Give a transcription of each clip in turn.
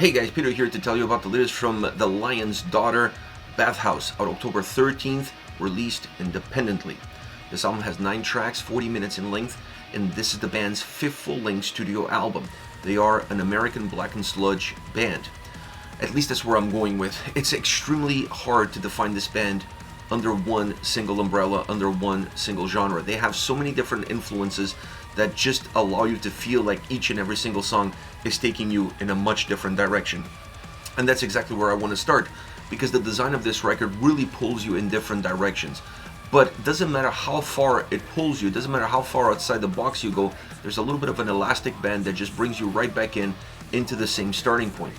Hey guys, Peter here to tell you about the latest from The Lion's Daughter, Bathhouse, out October 13th, released independently. This album has 9 tracks, 40 minutes in length, and this is the band's 5th full-length studio album. They are an American black and sludge band. At least that's where I'm going with. It's extremely hard to define this band under one single umbrella, under one single genre. They have so many different influences that just allow you to feel like each and every single song is taking you in a much different direction. And that's exactly where I want to start, because the design of this record really pulls you in different directions. But it doesn't matter how far it pulls you, it doesn't matter how far outside the box you go, there's a little bit of an elastic band that just brings you right back into the same starting point.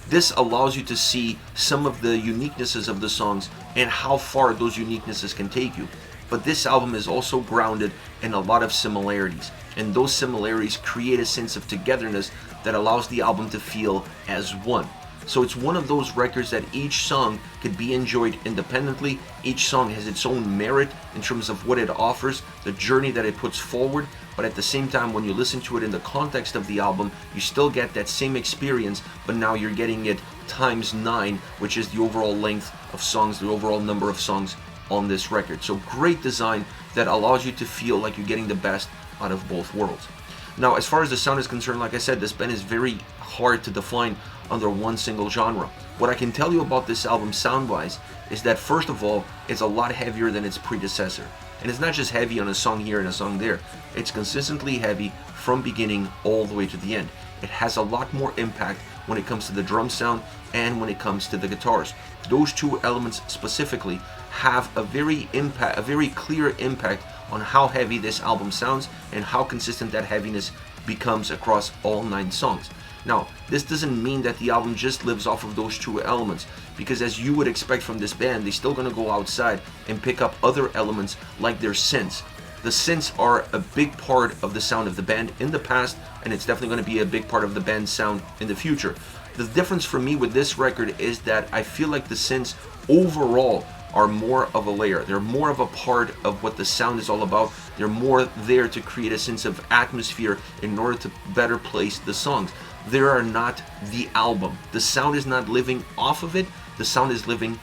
This allows you to see some of the uniquenesses of the songs and how far those uniquenesses can take you. But this album is also grounded in a lot of similarities, and those similarities create a sense of togetherness that allows the album to feel as one. So it's one of those records that each song could be enjoyed independently. Each song has its own merit in terms of what it offers, the journey that it puts forward, but at the same time, when you listen to it in the context of the album, you still get that same experience, but now you're getting it times 9, which is the overall length of songs, the overall number of songs on this record. So great design that allows you to feel like you're getting the best out of both worlds. Now, as far as the sound is concerned, like I said, this band is very hard to define under one single genre. What I can tell you about this album sound-wise is that, first of all, it's a lot heavier than its predecessor. And it's not just heavy on a song here and a song there. It's consistently heavy from beginning all the way to the end. It has a lot more impact when it comes to the drum sound and when it comes to the guitars. Those two elements specifically have a very clear impact on how heavy this album sounds and how consistent that heaviness becomes across all 9 songs. Now, this doesn't mean that the album just lives off of those two elements, because as you would expect from this band, they're still going to go outside and pick up other elements like their synths. The synths are a big part of the sound of the band in the past, and it's definitely going to be a big part of the band's sound in the future. The difference for me with this record is that I feel like the synths overall are more of a layer. They're more of a part of what the sound is all about. They're more there to create a sense of atmosphere in order to better place the songs. They are not the album. The sound is not living off of it. The sound is living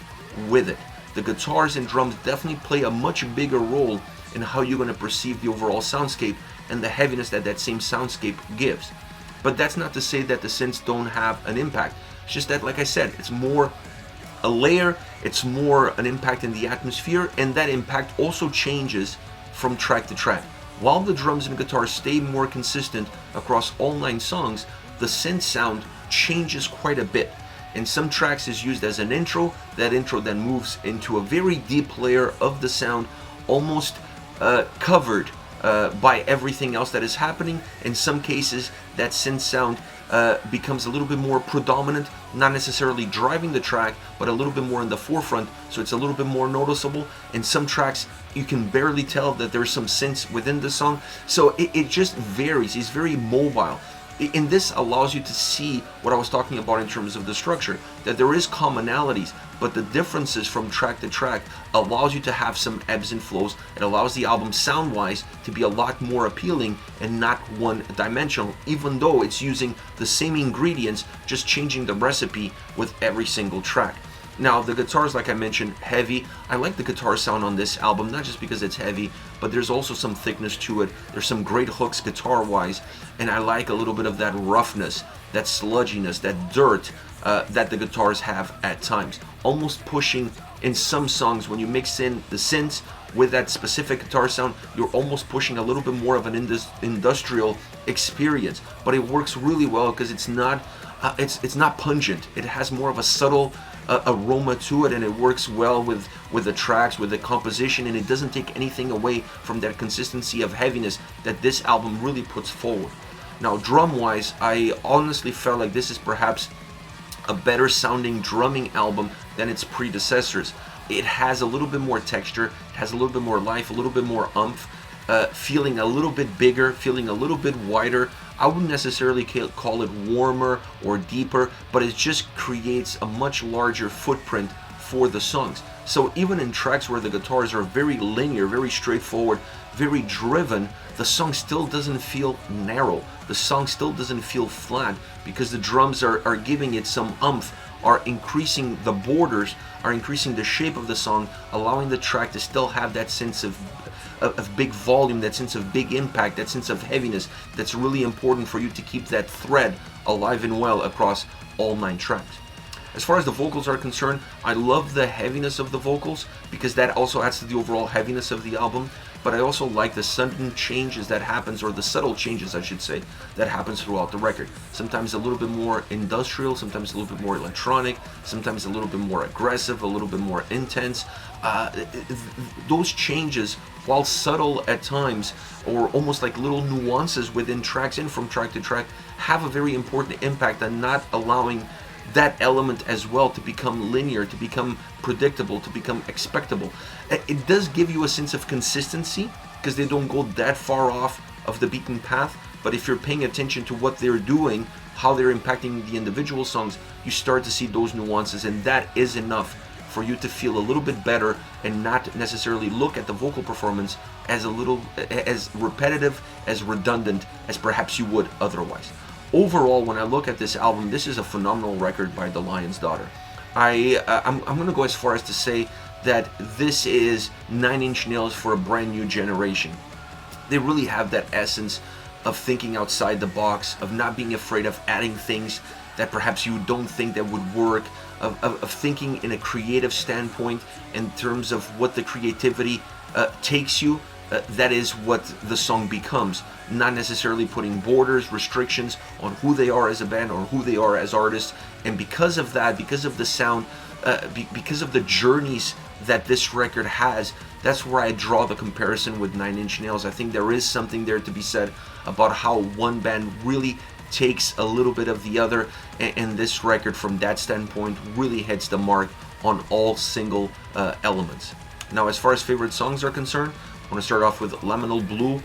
with it. The guitars and drums definitely play a much bigger role in how you're going to perceive the overall soundscape and the heaviness that that same soundscape gives. But that's not to say that the synths don't have an impact. It's just that, like I said, it's more a layer, it's more an impact in the atmosphere, and that impact also changes from track to track. While the drums and guitars stay more consistent across all 9 songs, the synth sound changes quite a bit. In some tracks is used as an intro. That intro then moves into a very deep layer of the sound, almost covered by everything else that is happening. In some cases, that synth sound becomes a little bit more predominant, not necessarily driving the track, but a little bit more in the forefront, so it's a little bit more noticeable. In some tracks, you can barely tell that there's some synths within the song, so it just varies. It's very mobile. And this allows you to see what I was talking about in terms of the structure, that there is commonalities, but the differences from track to track allows you to have some ebbs and flows. It allows the album sound-wise to be a lot more appealing and not one-dimensional, even though it's using the same ingredients, just changing the recipe with every single track. Now, the guitars, like I mentioned, heavy. I like the guitar sound on this album, not just because it's heavy, but there's also some thickness to it. There's some great hooks guitar-wise, and I like a little bit of that roughness, that sludginess, that dirt that the guitars have at times. Almost pushing, in some songs, when you mix in the synths with that specific guitar sound, you're almost pushing a little bit more of an industrial experience. But it works really well because it's not pungent. It has more of a subtle aroma to it, and it works well with the tracks, with the composition, and it doesn't take anything away from that consistency of heaviness that this album really puts forward. Now, drum wise, I honestly felt like this is perhaps a better sounding drumming album than its predecessors. It has a little bit more texture, it has a little bit more life, a little bit more oomph, feeling a little bit bigger, feeling a little bit wider. I wouldn't necessarily call it warmer or deeper, but it just creates a much larger footprint for the songs. So even in tracks where the guitars are very linear, very straightforward, very driven, the song still doesn't feel narrow. The song still doesn't feel flat because the drums are giving it some oomph, are increasing the borders, are increasing the shape of the song, allowing the track to still have that sense of big volume, that sense of big impact, that sense of heaviness that's really important for you to keep that thread alive and well across all 9 tracks. As far as the vocals are concerned, I love the heaviness of the vocals because that also adds to the overall heaviness of the album, but I also like the sudden changes that happens, or the subtle changes I should say, that happens throughout the record. Sometimes a little bit more industrial, sometimes a little bit more electronic, sometimes a little bit more aggressive, a little bit more intense. Those changes, while subtle at times, or almost like little nuances within tracks and from track to track, have a very important impact on not allowing that element as well to become linear, to become predictable, to become expectable. It does give you a sense of consistency because they don't go that far off of the beaten path, but if you're paying attention to what they're doing, how they're impacting the individual songs, you start to see those nuances, and that is enough for you to feel a little bit better and not necessarily look at the vocal performance as as repetitive, as redundant as perhaps you would otherwise. Overall, when I look at this album, this is a phenomenal record by The Lion's Daughter. I'm going to go as far as to say that this is 9 Inch Nails for a brand new generation. They really have that essence of thinking outside the box, of not being afraid of adding things that perhaps you don't think that would work, of thinking in a creative standpoint in terms of what the creativity takes you. That is what the song becomes, not necessarily putting borders, restrictions on who they are as a band or who they are as artists. And because of that, because of the sound, because of the journeys that this record has, that's where I draw the comparison with 9 Inch Nails. I think there is something there to be said about how one band really takes a little bit of the other, and this record from that standpoint really hits the mark on all single elements. Now, as far as favorite songs are concerned, I want to start off with Liminal Blue.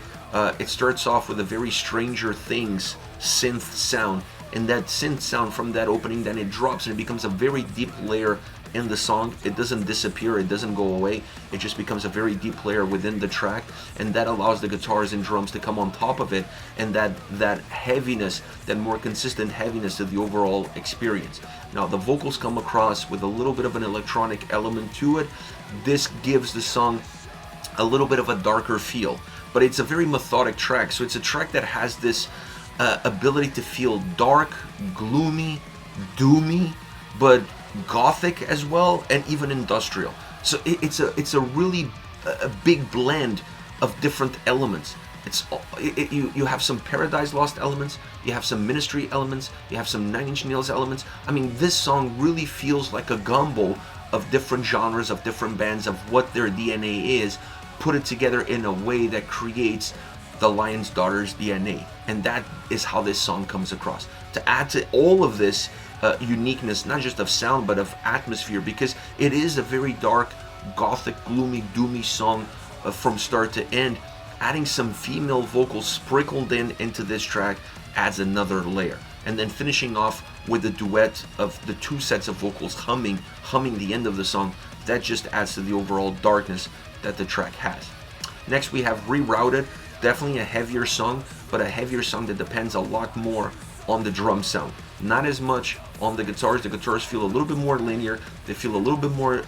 It starts off with a very Stranger Things synth sound, and that synth sound from that opening, then it drops and it becomes a very deep layer in the song. It doesn't disappear, it doesn't go away, it just becomes a very deep layer within the track, and that allows the guitars and drums to come on top of it, and that heaviness, that more consistent heaviness to the overall experience. Now the vocals come across with a little bit of an electronic element to it. This gives the song a little bit of a darker feel, but it's a very methodic track, so it's a track that has this ability to feel dark, gloomy, doomy, but gothic as well, and even industrial. So it's a really a big blend of different elements. You have some Paradise Lost elements, you have some Ministry elements, you have some 9 Inch Nails elements. I mean, this song really feels like a gumbo of different genres, of different bands, of what their DNA is, put it together in a way that creates the Lion's Daughter's DNA. And that is how this song comes across. To add to all of this uniqueness, not just of sound, but of atmosphere, because it is a very dark, gothic, gloomy, doomy song from start to end. Adding some female vocals sprinkled into this track adds another layer. And then finishing off with the duet of the 2 sets of vocals humming the end of the song, that just adds to the overall darkness that the track has. Next we have Rerouted, definitely a heavier song, but a heavier song that depends a lot more on the drum sound. Not as much on the guitars. The guitars feel a little bit more linear, they feel a little bit more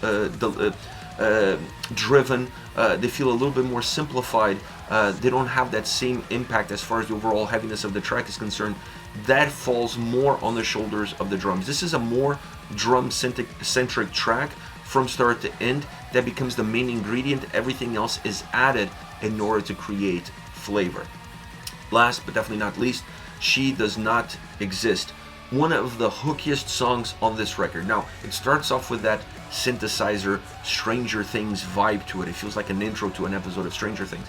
driven, they feel a little bit more simplified. They don't have that same impact as far as the overall heaviness of the track is concerned. That falls more on the shoulders of the drums. This is a more drum-centric track from start to end. That becomes the main ingredient. Everything else is added in order to create flavor. Last but definitely not least, She Does Not Exist. One of the hookiest songs on this record. Now, it starts off with that synthesizer, Stranger Things vibe to it. It feels like an intro to an episode of Stranger Things.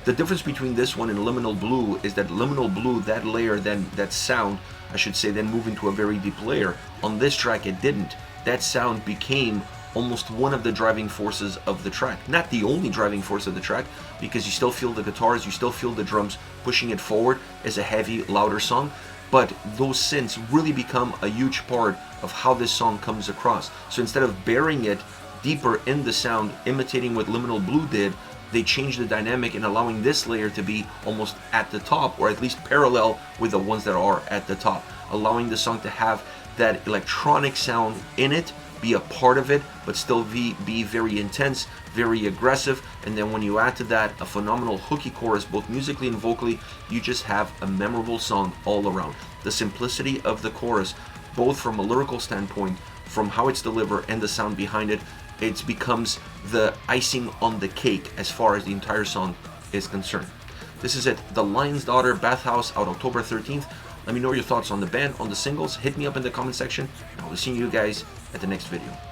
The difference between this one and Liminal Blue is that Liminal Blue, that layer, then that sound, I should say, then moved into a very deep layer. On this track, it didn't. That sound became almost one of the driving forces of the track. Not the only driving force of the track, because you still feel the guitars, you still feel the drums pushing it forward as a heavy, louder song. but those synths really become a huge part of how this song comes across. So instead of burying it deeper in the sound, imitating what Liminal Blue did, they changed the dynamic and allowing this layer to be almost at the top, or at least parallel with the ones that are at the top, allowing the song to have that electronic sound in it, be a part of it, but still be very intense, very aggressive. And then when you add to that a phenomenal hooky chorus, both musically and vocally, you just have a memorable song all around. The simplicity of the chorus, both from a lyrical standpoint, from how it's delivered and the sound behind it, it becomes the icing on the cake as far as the entire song is concerned. This is it, The Lion's Daughter, Bathhouse, out October 13th. Let me know your thoughts on the band, on the singles. Hit me up in the comment section, and I'll see you guys at the next video.